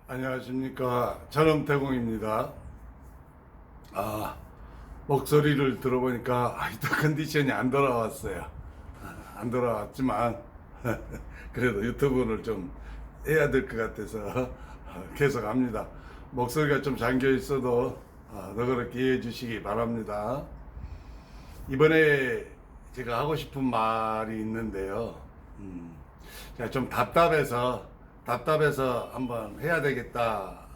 안녕하십니까. 전엄태공입니다. 목소리를 들어보니까 아직도 컨디션이 안 돌아왔어요. 안 돌아왔지만 그래도 유튜브를 좀 해야 될 것 같아서 계속 합니다. 목소리가 좀 잠겨 있어도 너그럽게 이해해 주시기 바랍니다. 이번에 제가 하고 싶은 말이 있는데요. 제가 좀 답답해서 한번 해야 되겠다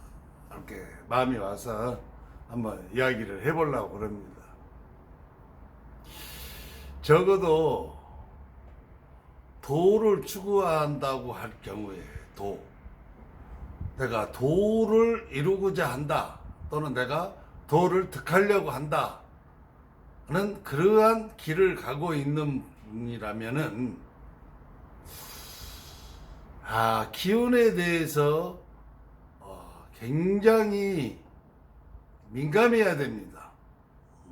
이렇게 마음이 와서 한번 이야기를 해보려고 그럽니다. 적어도 도를 추구한다고 할 경우에 내가 도를 이루고자 한다 또는 내가 도를 득하려고 한다 는 그러한 길을 가고 있는 분이라면은 기운에 대해서 굉장히 민감해야 됩니다.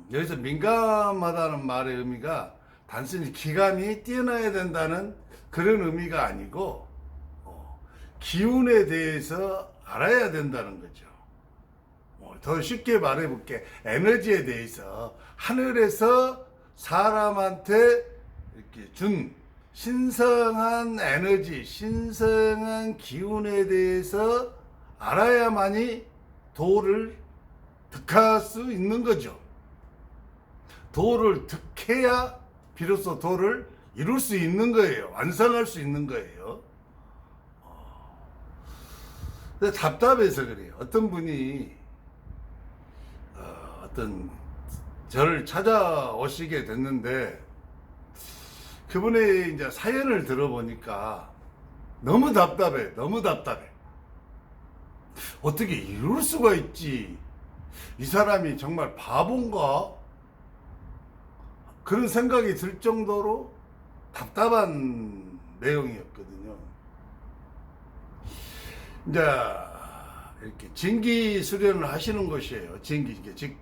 여기서 민감하다는 말의 의미가 단순히 기감이 뛰어나야 된다는 그런 의미가 아니고 기운에 대해서 알아야 된다는 거죠. 더 쉽게 말해볼게. 에너지에 대해서 하늘에서 사람한테 이렇게 준 신성한 에너지, 신성한 기운에 대해서 알아야만이 도를 득할 수 있는 거죠. 도를 득해야 비로소 도를 이룰 수 있는 거예요. 완성할 수 있는 거예요. 근데 답답해서 그래요. 어떤 분이 어떤 저를 찾아오시게 됐는데 그분의 이제 사연을 들어보니까 너무 답답해. 어떻게 이럴 수가 있지? 이 사람이 정말 바본가? 그런 생각이 들 정도로 답답한 내용이었거든요. 이제 이렇게 진기 수련을 하시는 것이에요. 즉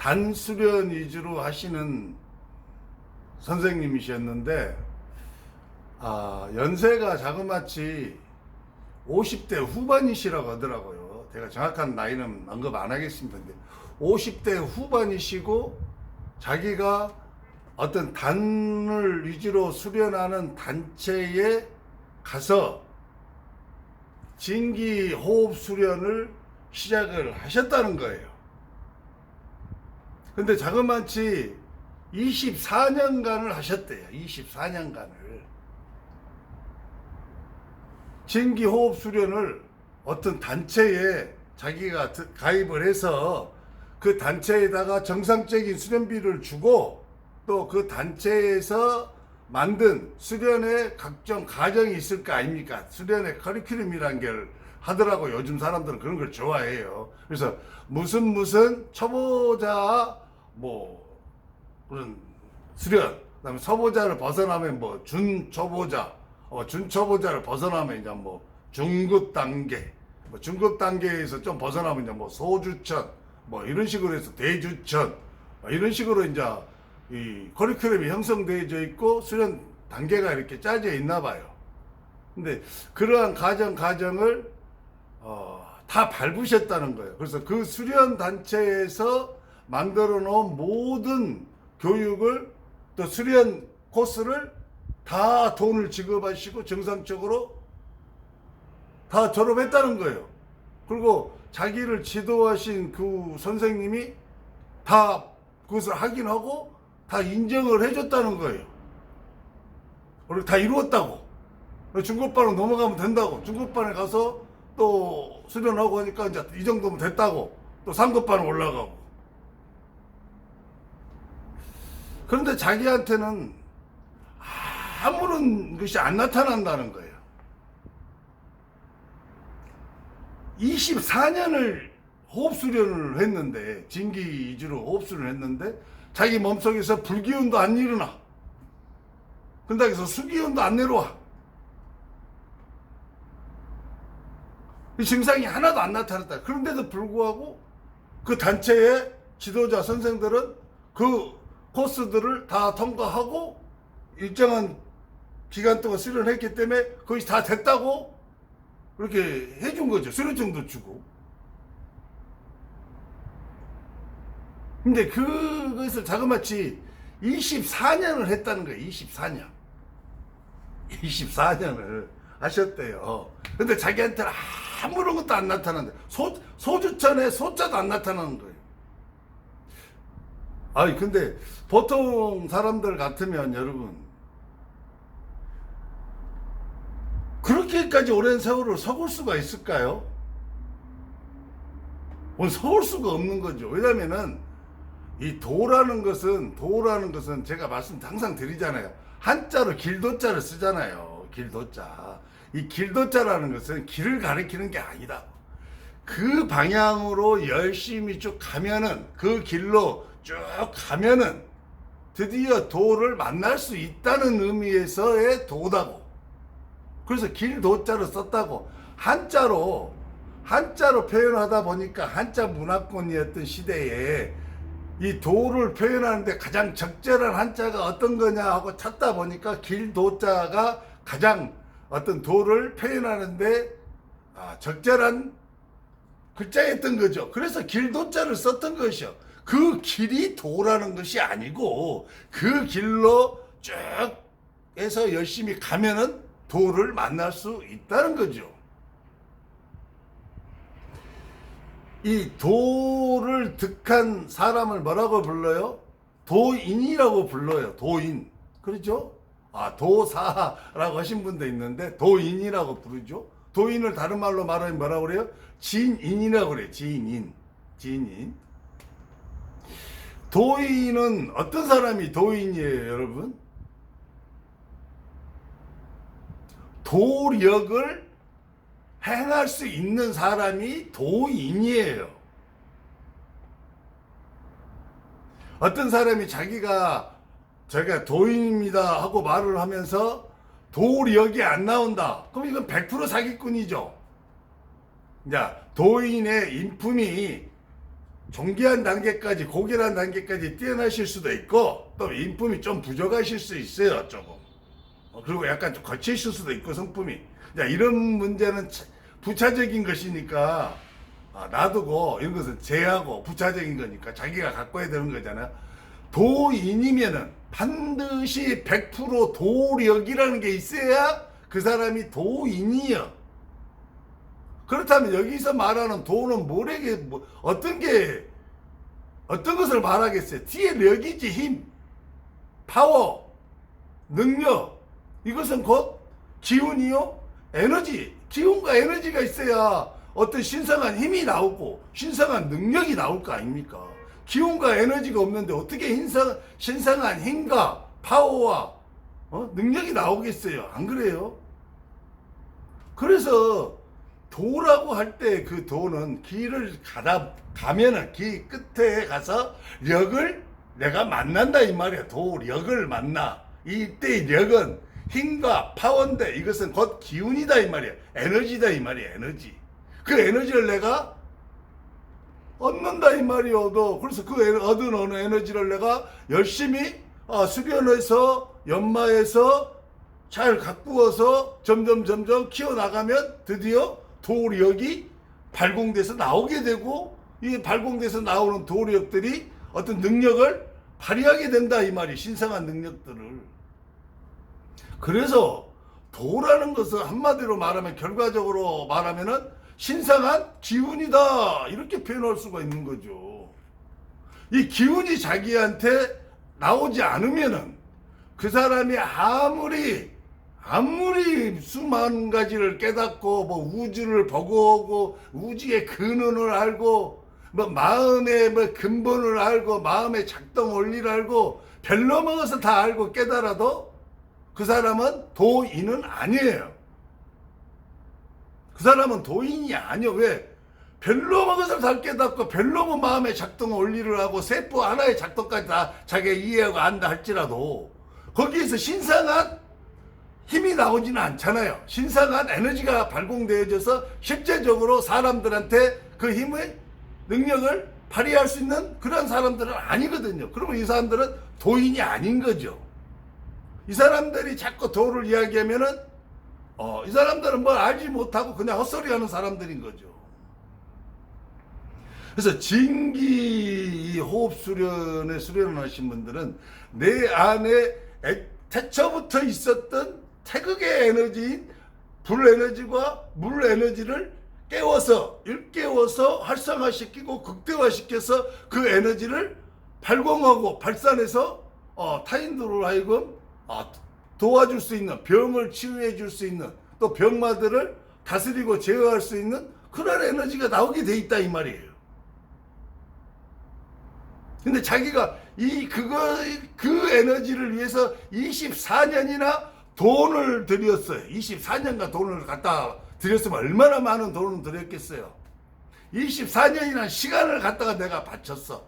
단 수련 위주로 하시는 선생님이셨는데 연세가 자그마치 50대 후반이시라고 하더라고요. 제가 정확한 나이는 언급 안 하겠습니다. 근데 50대 후반이시고 자기가 어떤 단을 위주로 수련하는 단체에 가서 진기 호흡 수련을 시작을 하셨다는 거예요. 근데 자그마치 24년간을 하셨대요. 24년간을. 진기 호흡 수련을 어떤 단체에 자기가 가입을 해서 그 단체에다가 정상적인 수련비를 주고 또 그 단체에서 만든 수련의 각종 과정이 있을 거 아닙니까? 수련의 커리큘럼이란 게 하더라고. 요즘 사람들은 그런 걸 좋아해요. 그래서 무슨 초보자 그런 수련, 그다음에 초보자를 벗어나면 준초보자, 준초보자를 벗어나면 이제 중급 단계, 중급 단계에서 좀 벗어나면 이제 소주천, 이런 식으로 해서 대주천, 이런 식으로 이제 이 커리큘럼이 형성되어져 있고 수련 단계가 이렇게 짜져 있나 봐요. 근데 그러한 과정을 다 밟으셨다는 거예요. 그래서 그 수련 단체에서 만들어 놓은 모든 교육을 또 수련 코스를 다 돈을 지급하시고 정상적으로 다 졸업했다는 거예요. 그리고 자기를 지도하신 그 선생님이 다 그것을 확인하고 다 인정을 해줬다는 거예요. 그리고 다 이루었다고. 중급반으로 넘어가면 된다고. 중급반에 가서 또 수련하고 하니까 이제 이 정도면 됐다고. 또 3급반으로 올라가고. 그런데 자기한테는 아무런 것이 안 나타난다는 거예요. 24년을 호흡수련을 했는데, 진기 위주로 호흡수련을 했는데, 자기 몸속에서 불기운도 안 일어나. 근데서 수기운도 안 내려와. 이 증상이 하나도 안 나타났다. 그런데도 불구하고 그 단체의 지도자 선생들은 그 코스들을 다 통과하고 일정한 기간 동안 수련했기 때문에 거의 다 됐다고 그렇게 해준 거죠. 수료증도 주고. 근데 그것을 자그마치 24년을 했다는 거예요. 24년. 24년을 하셨대요. 근데 자기한테는 아무런 것도 안 나타나는데, 소주천에 소자도 안 나타나는 거예요. 아니, 근데 보통 사람들 같으면 여러분, 그렇게까지 오랜 세월을 속을 수가 있을까요? 속을 수가 없는 거죠. 왜냐면은, 이 도라는 것은 제가 말씀 항상 드리잖아요. 한자로 길도자를 쓰잖아요. 길도자. 이 길도자라는 것은 길을 가리키는 게 아니다. 그 방향으로 열심히 쭉 가면은, 그 길로 쭉 가면은 드디어 도를 만날 수 있다는 의미에서의 도다고. 그래서 길도자를 썼다고. 한자로 표현하다 보니까 한자 문화권이었던 시대에 이 도를 표현하는데 가장 적절한 한자가 어떤 거냐 하고 찾다 보니까 길도자가 가장 어떤 도를 표현하는데 적절한 글자였던 거죠. 그래서 길도자를 썼던 것이요. 그 길이 도라는 것이 아니고 그 길로 쭉 해서 열심히 가면은 도를 만날 수 있다는 거죠. 이 도를 득한 사람을 뭐라고 불러요? 도인이라고 불러요. 도인. 그렇죠? 도사라고 하신 분도 있는데 도인이라고 부르죠. 도인을 다른 말로 말하면 뭐라고 그래요? 진인이라고 그래요. 진인. 도인은 어떤 사람이 도인이에요, 여러분? 도력을 행할 수 있는 사람이 도인이에요. 어떤 사람이 자기가 도인입니다 하고 말을 하면서 도력이 안 나온다. 그럼 이건 100% 사기꾼이죠. 자, 도인의 인품이 존귀한 단계까지, 고결한 단계까지 뛰어나실 수도 있고, 또 인품이 좀 부족하실 수 있어요, 조금. 그리고 약간 좀 거치실 수도 있고, 성품이. 자, 이런 문제는 부차적인 것이니까 놔두고, 이런 것은 제하고 부차적인 거니까 자기가 갖고 해야 되는 거잖아요. 도인이면은 반드시 100% 도력이라는 게 있어야 그 사람이 도인이요. 그렇다면 여기서 말하는 도는 어떤 것을 말하겠어요? 뒤에 력이지, 힘, 파워, 능력. 이것은 곧 기운이요, 에너지. 기운과 에너지가 있어야 어떤 신성한 힘이 나오고 신성한 능력이 나올 거 아닙니까? 기운과 에너지가 없는데 어떻게 신성한 힘과 파워와 능력이 나오겠어요? 안 그래요? 그래서 도라고 할 때 그 도는 길을 가면은 길 끝에 가서 력을 내가 만난다 이 말이야. 도력을 만나. 이때의 력은 힘과 파워인데 이것은 곧 기운이다 이 말이야. 에너지다 이 말이야. 에너지. 그 에너지를 내가 얻는다 이 말이요. 그래서 그 얻은 어느 에너지를 내가 열심히 수련해서 연마해서 잘 가꾸어서 점점 키워나가면 드디어 도력이 발공돼서 나오게 되고, 이 발공돼서 나오는 도력들이 어떤 능력을 발휘하게 된다 이 말이, 신성한 능력들을. 그래서 도라는 것은 한마디로 말하면, 결과적으로 말하면은 신성한 기운이다 이렇게 표현할 수가 있는 거죠. 이 기운이 자기한테 나오지 않으면은 그 사람이 아무리 수만 가지를 깨닫고 우주를 보고 오고 우주의 근원을 알고 마음의 근본을 알고 마음의 작동 원리를 알고 별로 먹어서 다 알고 깨달아도 그 사람은 도인은 아니에요. 그 사람은 도인이 아니요. 왜? 별로 먹어서 다 깨닫고 별로 마음의 작동 원리를 하고 세포 하나의 작동까지 다 자기가 이해하고 안다 할지라도 거기에서 신성한 힘이 나오지는 않잖아요. 신성한 에너지가 발공되어져서 실제적으로 사람들한테 그 힘의 능력을 발휘할 수 있는 그런 사람들은 아니거든요. 그러면 이 사람들은 도인이 아닌 거죠. 이 사람들이 자꾸 도를 이야기하면은 이 사람들은 뭘 알지 못하고 그냥 헛소리하는 사람들인 거죠. 그래서 진기 호흡 수련에 수련을 하신 분들은 내 안에 태초부터 있었던 태극의 에너지인 불 에너지와 물 에너지를 깨워서 일깨워서 활성화시키고 극대화시켜서 그 에너지를 발광하고 발산해서 타인들을 하여금 도와줄 수 있는, 병을 치유해 줄 수 있는, 또 병마들을 다스리고 제어할 수 있는 그런 에너지가 나오게 돼 있다 이 말이에요. 근데 자기가 그 에너지를 위해서 24년이나 돈을 들였어요. 24년간 돈을 갖다 들였으면 얼마나 많은 돈을 들였겠어요. 24년이나 시간을 갖다가 내가 바쳤어.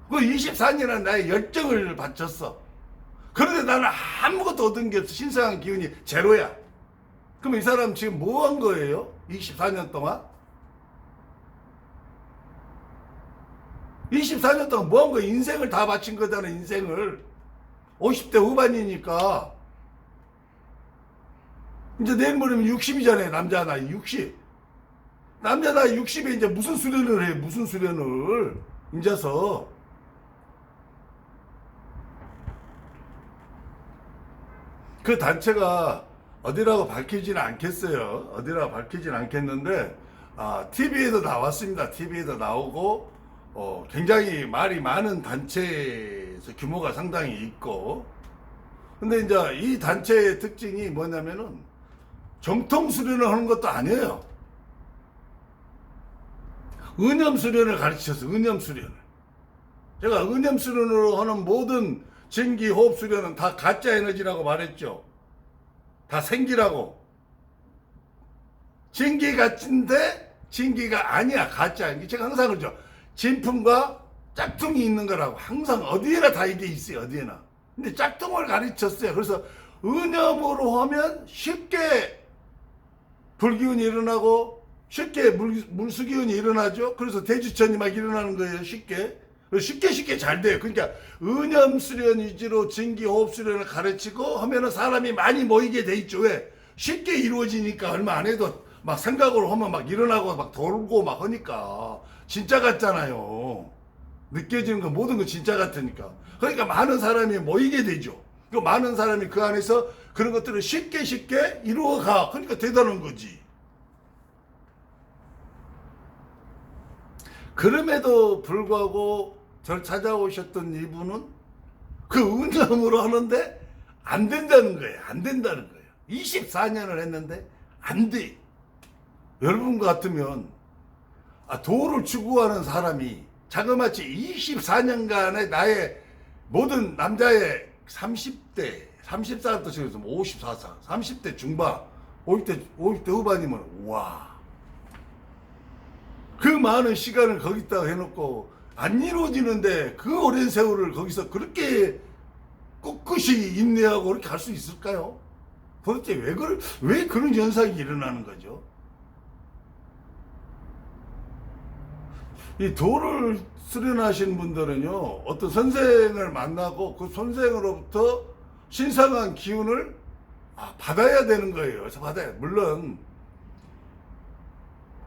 그 24년은 나의 열정을 바쳤어. 그런데 나는 아무것도 얻은 게 없어. 신성한 기운이 제로야. 그럼 이 사람 지금 뭐 한 거예요? 24년 동안? 24년 동안 뭐 한 거예요? 인생을 다 바친 거잖아, 인생을. 50대 후반이니까. 이제 내일 모레면 60이잖아요, 남자 나이 60. 남자 나이 60에 이제 무슨 수련을 해, 무슨 수련을. 인자서. 그 단체가 어디라고 밝히지는 않겠어요. 어디라고 밝히지는 않겠는데, TV에도 나왔습니다. TV에도 나오고, 굉장히 말이 많은 단체에서 규모가 상당히 있고, 근데 이제 이 단체의 특징이 뭐냐면은, 정통 수련을 하는 것도 아니에요. 은염 수련을 가르쳤어요. 은염 수련을. 제가 은염 수련으로 하는 모든 진기 호흡 수련은 다 가짜 에너지라고 말했죠. 다 생기라고. 진기 같은데 진기가 아니야. 가짜. 제가 항상 그러죠. 진품과 짝퉁이 있는 거라고. 항상 어디에나 다 이게 있어요. 어디에나. 근데 짝퉁을 가르쳤어요. 그래서 은염으로 하면 쉽게 불기운이 일어나고 쉽게 물수기운이 일어나죠. 그래서 대주천이 막 일어나는 거예요. 쉽게 잘 돼요. 그러니까 은염 수련 위주로 진기 호흡 수련을 가르치고 하면은 사람이 많이 모이게 돼 있죠. 왜? 쉽게 이루어지니까 얼마 안 해도 막 생각으로 하면 막 일어나고 막 돌고 막 하니까 진짜 같잖아요. 느껴지는 거 모든 거 진짜 같으니까. 그러니까 많은 사람이 모이게 되죠. 그 많은 사람이 그 안에서 그런 것들을 쉽게 이루어가. 그러니까 대단한 거지. 그럼에도 불구하고 저를 찾아오셨던 이분은 그 은염으로 하는데 안 된다는 거예요. 안 된다는 거예요. 24년을 했는데 안 돼. 여러분 같으면 도를 추구하는 사람이 자그마치 24년간의 나의 모든 남자의 30살부터 지금 54살, 30대 중반, 50대 후반이면 와. 그 많은 시간을 거기다가 해놓고 안 이루어지는데 그 오랜 세월을 거기서 그렇게 꿋꿋이 인내하고 그렇게 할 수 있을까요? 도대체 왜 그런 현상이 일어나는 거죠? 이 도를 수련하신 분들은요, 어떤 선생을 만나고 그 선생으로부터 신성한 기운을 받아야 되는 거예요. 그래서 물론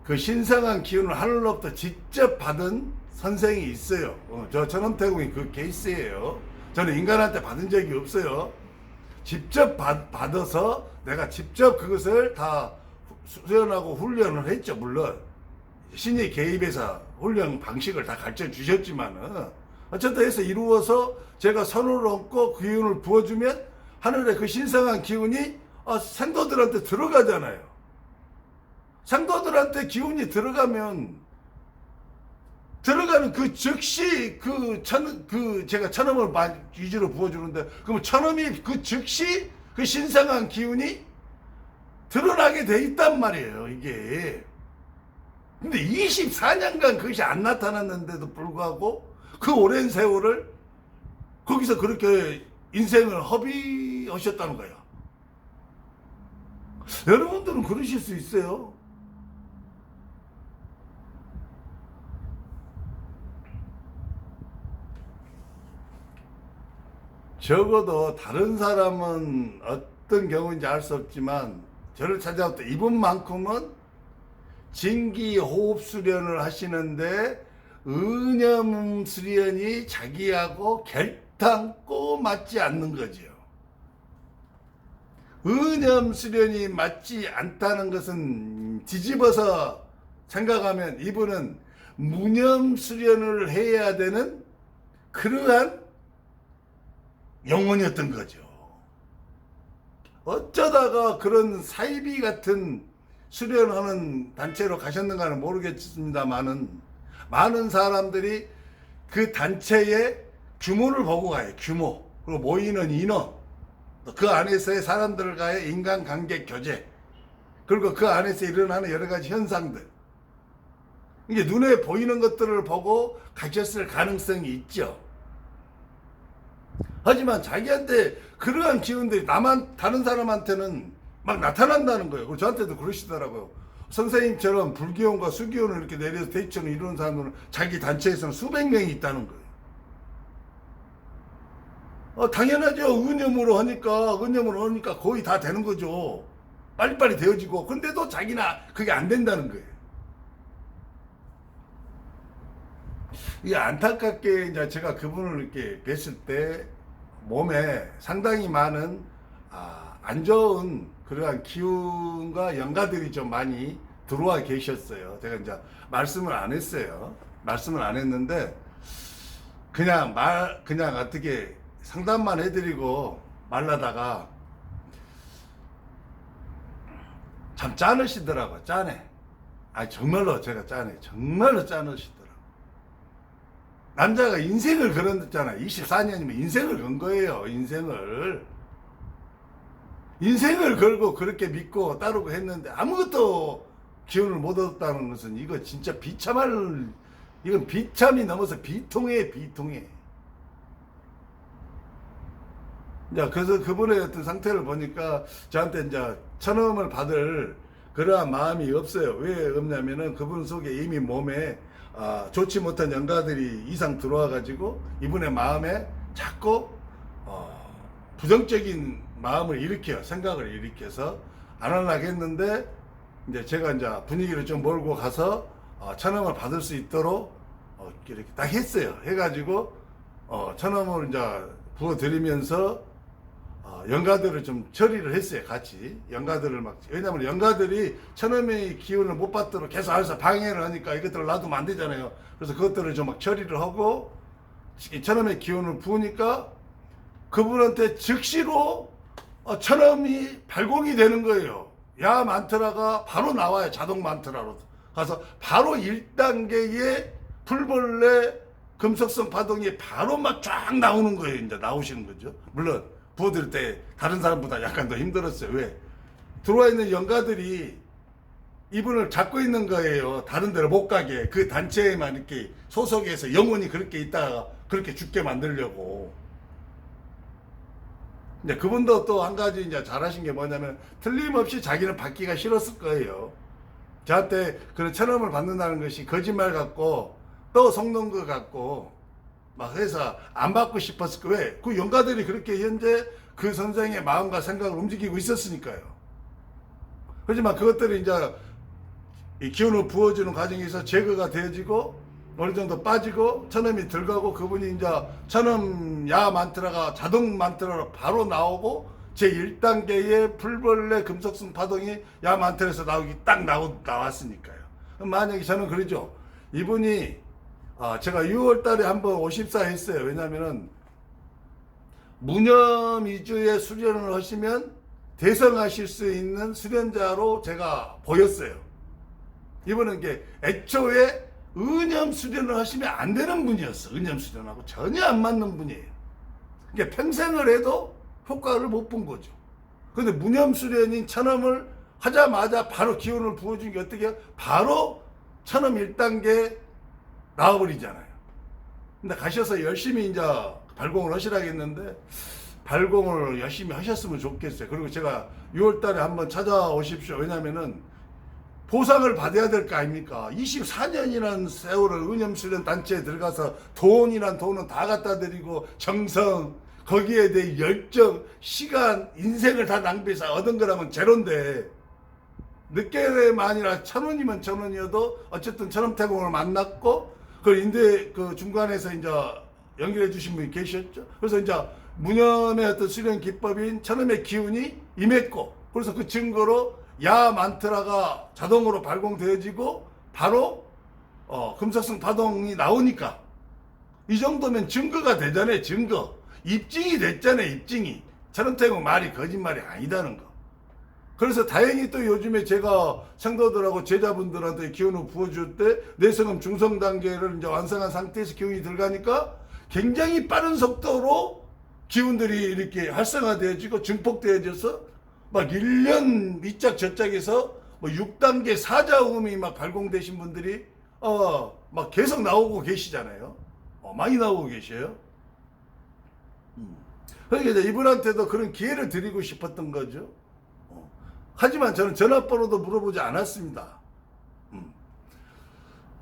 그 신성한 기운을 하늘로부터 직접 받은 선생이 있어요. 저 천엄태공이 그 케이스예요. 저는 인간한테 받은 적이 없어요. 직접 받아서 내가 직접 그것을 다 수련하고 훈련을 했죠. 물론 신이 개입해서 훈련 방식을 다 가르쳐 주셨지만은 어쨌든 해서 이루어서 제가 선을 얹고 그 기운을 부어주면 하늘의 그 신성한 기운이 생도들한테 들어가잖아요. 상도들한테 기운이 들어가는 그 즉시 제가 천음을 위주로 부어주는데, 그럼 천음이 그 즉시 그 신성한 기운이 드러나게 돼 있단 말이에요, 이게. 근데 24년간 그것이 안 나타났는데도 불구하고 그 오랜 세월을 거기서 그렇게 인생을 허비하셨다는 거예요. 여러분들은 그러실 수 있어요. 적어도 다른 사람은 어떤 경우인지 알 수 없지만 저를 찾아왔던 이분만큼은 진기호흡 수련을 하시는데 은염 수련이 자기하고 결단코 맞지 않는 거죠. 은염 수련이 맞지 않다는 것은 뒤집어서 생각하면 이분은 무념 수련을 해야 되는 그러한 영혼이었던 거죠. 어쩌다가 그런 사이비 같은 수련하는 단체로 가셨는가는 모르겠습니다만은 많은 사람들이 그 단체의 규모를 보고 가요. 규모. 그리고 모이는 인원. 그 안에서의 사람들과의 인간관계 교제. 그리고 그 안에서 일어나는 여러 가지 현상들. 이게 눈에 보이는 것들을 보고 가셨을 가능성이 있죠. 하지만 자기한테 그러한 기운들이 다른 사람한테는 막 나타난다는 거예요. 그리고 저한테도 그러시더라고요. 선생님처럼 불기운과 수기운을 이렇게 내려서 대처를 이루는 사람들은 자기 단체에서는 수백 명이 있다는 거예요. 당연하죠. 은염으로 하니까 거의 다 되는 거죠. 빨리빨리 되어지고. 근데도 자기는 그게 안 된다는 거예요. 이게 안타깝게 이제 제가 그분을 이렇게 뵀을 때 몸에 상당히 많은 안 좋은 그러한 기운과 영가들이 좀 많이 들어와 계셨어요. 제가 이제 말씀을 안 했어요. 말씀을 안 했는데 그냥 어떻게 상담만 해드리고 말라다가 참 짠으시더라고요. 짠해. 정말로 제가 짠해. 정말로 짠으시더라고요. 남자가 인생을 걸었잖아요. 24년이면 인생을 건 거예요. 인생을 걸고 그렇게 믿고 따르고 했는데 아무것도 기운을 못 얻었다는 것은 이거 진짜 이건 비참이 넘어서 비통해. 그래서 그분의 어떤 상태를 보니까 저한테 이제 천음을 받을 그러한 마음이 없어요. 왜 없냐면은 그분 속에 이미 몸에 좋지 못한 영가들이 이상 들어와 가지고 이분의 마음에 자꾸 부정적인 마음을 생각을 일으켜서 안 하려고 했는데 이제 제가 이제 분위기를 좀 몰고 가서 천음을 받을 수 있도록 이렇게 딱 했어요. 해가지고 천음을 이제 부어드리면서 영가들을 좀 처리를 했어요. 같이 영가들을 왜냐면 영가들이 천음의 기운을 못 받도록 계속 알아서 방해를 하니까 이것들을 놔두면 안 되잖아요. 그래서 그것들을 좀 처리를 하고 천음의 기운을 부으니까 그분한테 즉시로 천음이 발공이 되는 거예요. 야 만트라가 바로 나와요. 자동 만트라로 가서 바로 1단계의 풀벌레 금속성 파동이 바로 막 쫙 나오는 거예요. 이제 나오시는 거죠. 물론 부어드릴 때 다른 사람보다 약간 더 힘들었어요. 왜? 들어와 있는 영가들이 이분을 잡고 있는 거예요. 다른 데로 못 가게. 그 단체에만 이렇게 소속해서 영원히 그렇게 있다가 그렇게 죽게 만들려고. 이제 그분도 또 한 가지 이제 잘하신 게 뭐냐면 틀림없이 자기는 받기가 싫었을 거예요. 저한테 그런 천음을 받는다는 것이 거짓말 같고 또 속는 것 같고 막 해서 안 받고 싶었을 거예요. 왜? 그 영가들이 그렇게 현재 그 선생의 마음과 생각을 움직이고 있었으니까요. 하지만 그것들이 이제 이 기운을 부어주는 과정에서 제거가 되어지고 어느 정도 빠지고 천음이 들어가고 그분이 이제 천음 야 만트라가 자동 만트라로 바로 나오고 제 1단계의 풀벌레 금속성 파동이 야 만트라에서 딱 나왔으니까요. 만약에 저는 그러죠. 이분이 제가 6월 달에 한번 54 했어요. 왜냐면은 무념 위주의 수련을 하시면 대성하실 수 있는 수련자로 제가 보였어요. 이분은 게 애초에 은염 수련을 하시면 안 되는 분이었어. 은염 수련하고 전혀 안 맞는 분이에요. 그러니까 평생을 해도 효과를 못 본 거죠. 그런데 무념 수련인 천음을 하자마자 바로 기운을 부어준 게 어떻게 해요? 바로 천음 1단계 나와버리잖아요. 근데 가셔서 열심히 이제 발공을 하시라고 했는데 발공을 열심히 하셨으면 좋겠어요. 그리고 제가 6월 달에 한번 찾아오십시오. 왜냐면은 보상을 받아야 될 거 아닙니까? 24년이라는 세월을 은염수련 단체에 들어가서 돈은 다 갖다 드리고 정성 거기에 대해 열정, 시간, 인생을 다 낭비해서 얻은 거라면 제로인데, 늦게만이라 1,000원이면 1,000원이어도 어쨌든 천엄태공을 만났고, 그 인대 그 중간에서 이제 연결해 주신 분이 계셨죠. 그래서 이제 무념의 어떤 수련 기법인 천엄의 기운이 임했고, 그래서 그 증거로 야 만트라가 자동으로 발공되어지고 바로 금속성 파동이 나오니까 이 정도면 증거가 되잖아요. 증거. 입증이 됐잖아요. 입증이. 천엄태공 말이 거짓말이 아니다는 거. 그래서 다행히 또 요즘에 제가 성도들하고 제자분들한테 기운을 부어줄 때 내성금 중성 단계를 이제 완성한 상태에서 기운이 들어가니까 굉장히 빠른 속도로 기운들이 이렇게 활성화되어지고 증폭되어져서 막 1년 이짝 저짝에서 뭐 6단계 사자음이 막 발공되신 분들이 막 계속 나오고 계시잖아요. 많이 나오고 계셔요. 그러니까 이제 이분한테도 그런 기회를 드리고 싶었던 거죠. 하지만 저는 전화번호도 물어보지 않았습니다.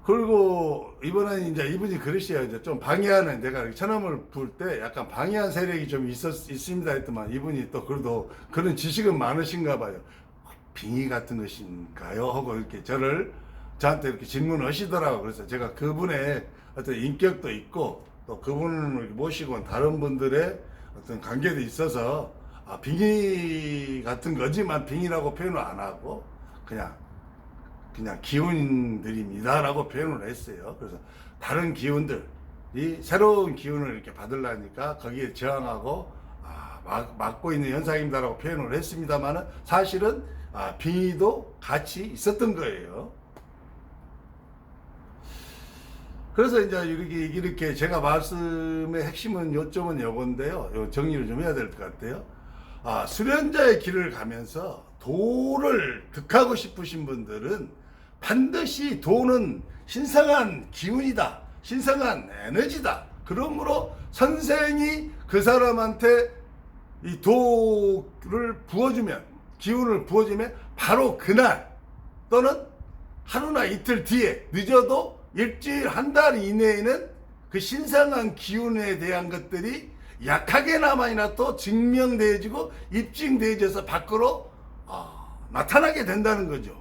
그리고 이번에는 이제 이분이 그러셔요. 이제 좀 방해하는, 내가 천엄을 부을 때 약간 방해한 세력이 좀 있습니다 했더만 이분이 또 그래도 그런 지식은 많으신가 봐요. 빙의 같은 것인가요? 하고 이렇게 저한테 이렇게 질문하시더라고요. 그래서 제가 그분의 어떤 인격도 있고 또 그분을 모시고 다른 분들의 어떤 관계도 있어서 빙의 같은 거지만 빙의라고 표현을 안 하고 그냥 기운들입니다라고 표현을 했어요. 그래서 다른 기운들이 새로운 기운을 이렇게 받으려니까 거기에 저항하고 막고 있는 현상입니다라고 표현을 했습니다만은 사실은 빙의도 같이 있었던 거예요. 그래서 이제 이렇게 제가 말씀의 핵심은 요점은 요건데요. 요 정리를 좀 해야 될 것 같아요. 수련자의 길을 가면서 도를 득하고 싶으신 분들은 반드시 도는 신성한 기운이다. 신성한 에너지다. 그러므로 선생이 그 사람한테 이 도를 부어주면, 기운을 부어주면 바로 그날 또는 하루나 이틀 뒤에 늦어도 일주일 한 달 이내에는 그 신성한 기운에 대한 것들이 약하게나마나 또 증명되어지고 입증되어져서 밖으로 나타나게 된다는 거죠.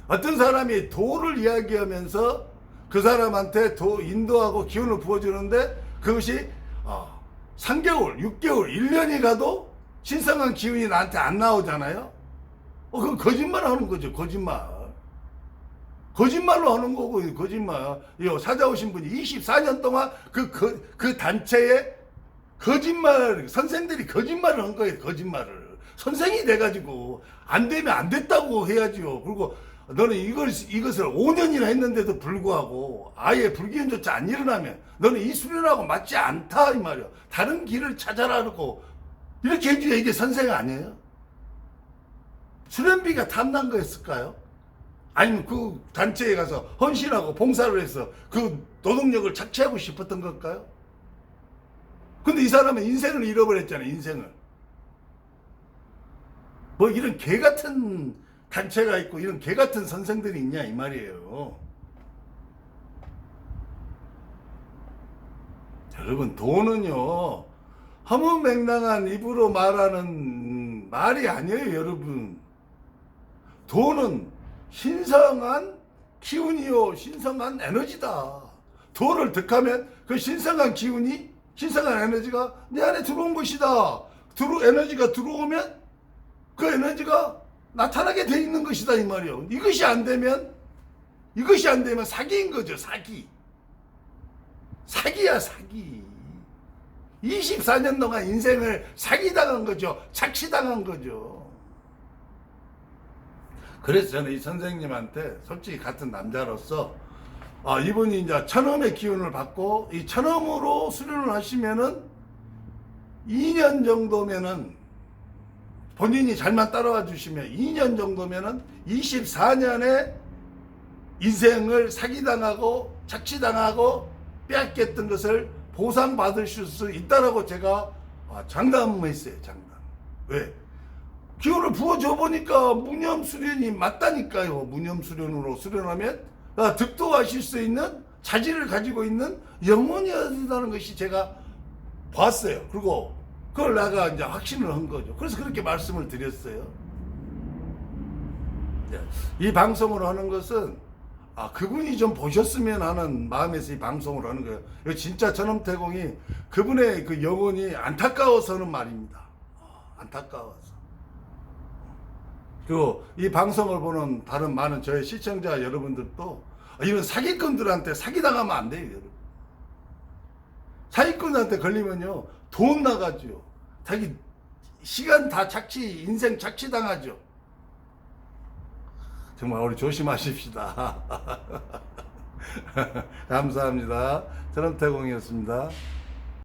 어떤 사람이 도를 이야기하면서 그 사람한테 도 인도하고 기운을 부어주는데 그것이 3개월, 6개월, 1년이 가도 신성한 기운이 나한테 안 나오잖아요. 그건 거짓말 하는 거죠. 거짓말로 하는 거고, 거짓말. 찾아오신 분이 24년 동안 그 단체에 선생들이 거짓말을 한 거예요, 거짓말을. 선생이 돼가지고, 안 되면 안 됐다고 해야죠. 그리고 너는 이것을 5년이나 했는데도 불구하고, 아예 불기운조차 안 일어나면, 너는 이 수련하고 맞지 않다, 이 말이야. 다른 길을 찾아라고, 이렇게 해줘야 이게 선생 아니에요? 수련비가 탐난 거였을까요? 아니면 그 단체에 가서 헌신하고 봉사를 해서 그 노동력을 착취하고 싶었던 걸까요? 근데 이 사람은 인생을 잃어버렸잖아요, 인생을. 뭐 이런 개 같은 단체가 있고 이런 개 같은 선생들이 있냐, 이 말이에요. 여러분, 돈은요, 허무맹랑한 입으로 말하는 말이 아니에요, 여러분. 돈은 신성한 기운이요, 신성한 에너지다. 도를 득하면 그 신성한 기운이, 신성한 에너지가 내 안에 들어온 것이다. 에너지가 들어오면 그 에너지가 나타나게 돼 있는 것이다, 이 말이요. 이것이 안 되면 사기인 거죠, 사기. 사기야, 사기. 24년 동안 인생을 사기당한 거죠. 착취당한 거죠. 그래서 저는 이 선생님한테 솔직히 같은 남자로서 이분이 이제 천엄의 기운을 받고 이 천엄으로 수련을 하시면은 2년 정도면은 본인이 잘만 따라와 주시면 2년 정도면은 24년의 인생을 사기당하고 착취당하고 빼앗겼던 것을 보상받으실 수 있다라고 제가 장담했어요. 장담. 왜? 기운을 부어줘 보니까 무념수련이 맞다니까요. 무념수련으로 수련하면 득도하실 수 있는 자질을 가지고 있는 영혼이라는 것이 제가 봤어요. 그리고 그걸 내가 이제 확신을 한 거죠. 그래서 그렇게 말씀을 드렸어요. 이 방송을 하는 것은 그분이 좀 보셨으면 하는 마음에서 이 방송을 하는 거예요. 이거 진짜 전엄태공이 그분의 그 영혼이 안타까워서는 말입니다. 안타까워서. 그리고 이 방송을 보는 다른 많은 저의 시청자 여러분들도 이런 사기꾼들한테 사기당하면 안 돼요, 여러분. 사기꾼한테 걸리면요, 돈 나가죠. 자기 시간 다 착취, 인생 착취당하죠. 정말 우리 조심하십시다. 감사합니다. 전엄태공이었습니다.